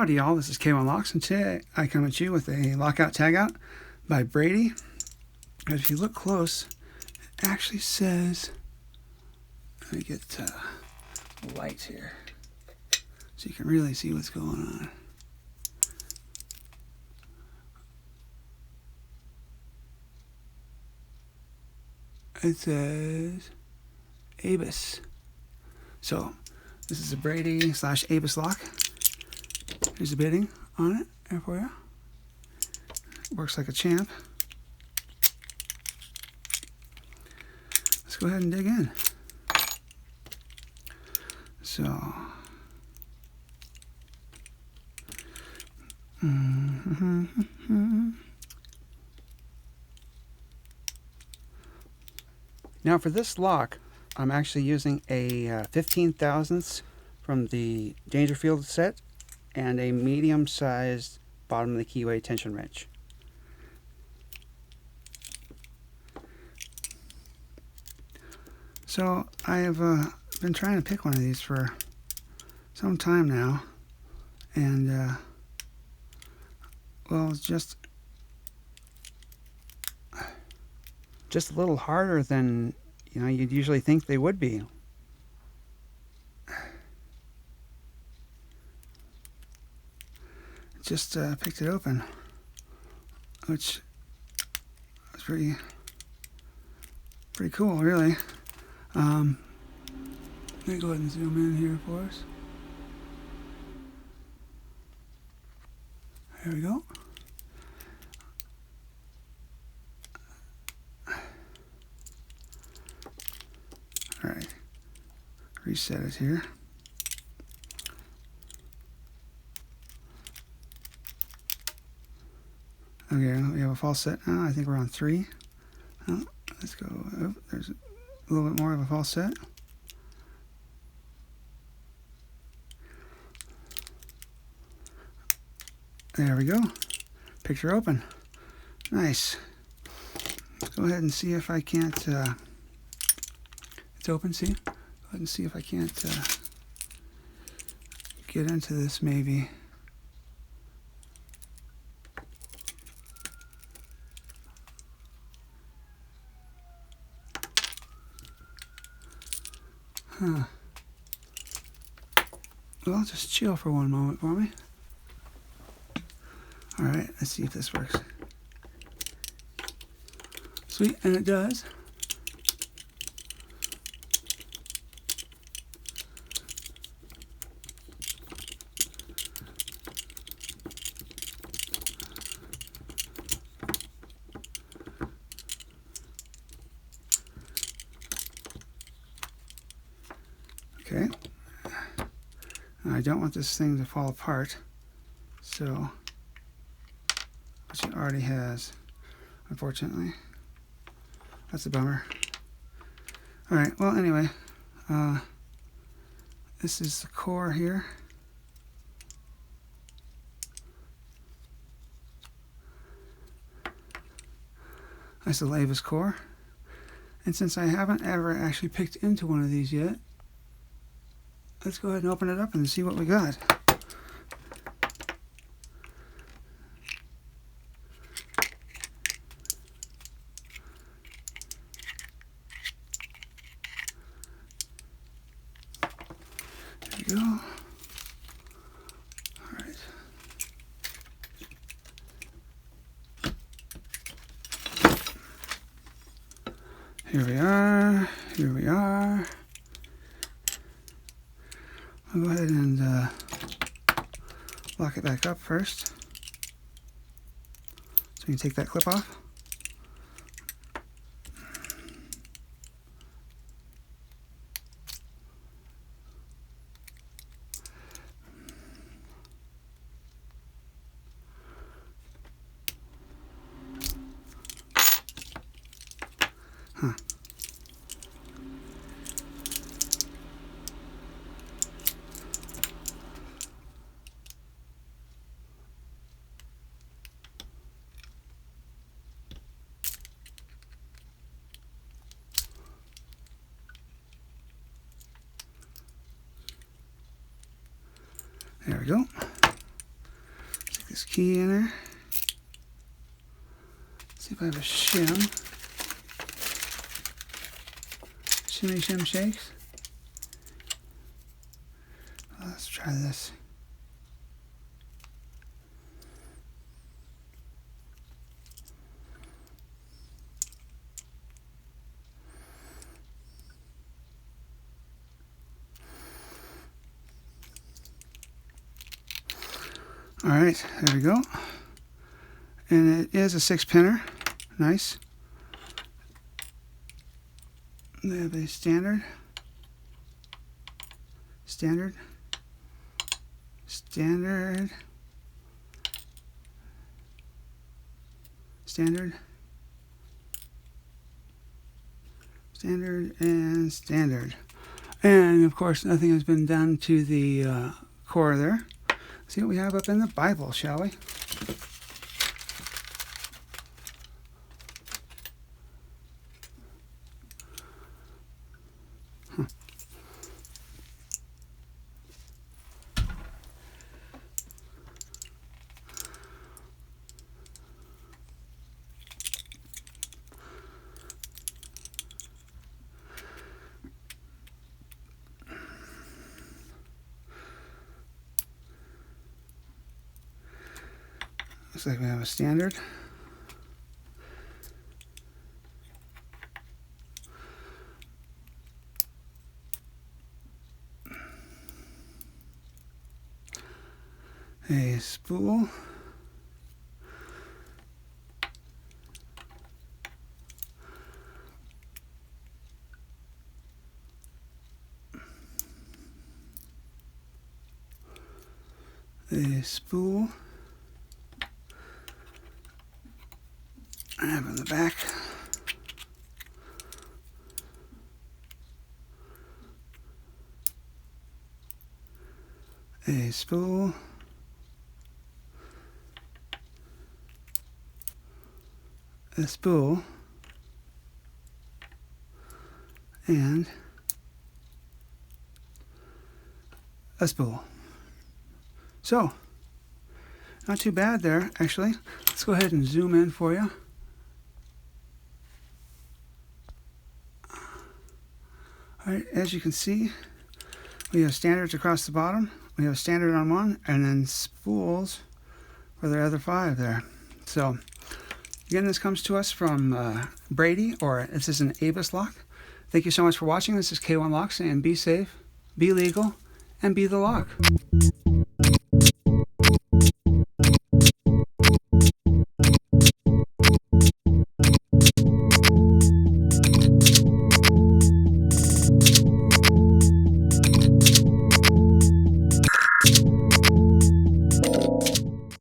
Howdy y'all, this is K1 Locks, and today I come at you with a lockout tagout by Brady. If you look close, it actually says, let me get light here so you can really see what's going on. It says ABUS. So this is a Brady / ABUS lock. Here's the bitting on it there for you. Works like a champ. Let's go ahead and dig in. So, now for this lock, I'm actually using a 15 thousandths from the Dangerfield set and a medium-sized bottom of the keyway tension wrench. So I have been trying to pick one of these for some time now, and well, it's just a little harder than you'd usually think they would be. Just picked it open, which is pretty cool, really. Let me go ahead and zoom in here for us. There we go. All right, reset it here. Okay, we have a false set now. I think we're on 3. Oh, let's go. Oh, there's a little bit more of a false set. There we go. Picture open. Nice. Let's go ahead and see if I can't. It's open. See? Go ahead and see if I can't get into this maybe. Huh. Well, just chill for one moment for me. Alright, let's see if this works. Sweet, and it does. Okay, I don't want this thing to fall apart, so, which it already has, unfortunately. That's a bummer. Alright, well anyway, this is the core here. That's the ABUS core. And since I haven't ever actually picked into one of these yet, let's go ahead and open it up and see what we got. There we go. All right. Here we are. Here we are. I'll go ahead and lock it back up first, so we can take that clip off. Huh. There we go. this key in there. See if I have a shim. Shimmy, shim, shakes. Let's try this. All right, there we go. And it is a 6-pinner. Nice. They have a standard, standard, standard, standard, standard, and standard. And of course, nothing has been done to the core there. Let's see what we have up in the Bible, shall we? Looks like we have a standard. A spool. A spool. I have on the back a spool, a spool, and a spool. So, not too bad there, actually. Let's go ahead and zoom in for you. All right, as you can see, we have standards across the bottom. We have a standard on one, and then spools for the other 5 there. So, again, this comes to us from Brady, or this is an ABUS lock. Thank you so much for watching. This is K1 Lock saying be safe, be legal, and be the lock.